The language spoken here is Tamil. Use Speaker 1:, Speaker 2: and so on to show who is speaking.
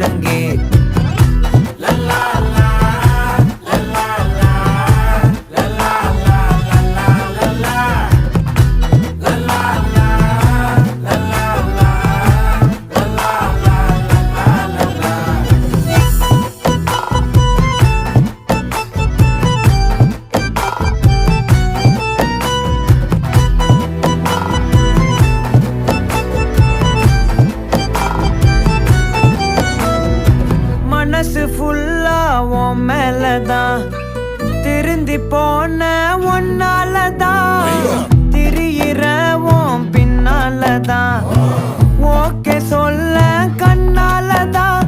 Speaker 1: முழங்கே மனசு ஃபுல்லா உன் மேலதான் திருந்தி போன ஒன்னாலதான் திரியிற உன் பின்னாலதான் ஓகே சொல்ல கண்ணாலதான்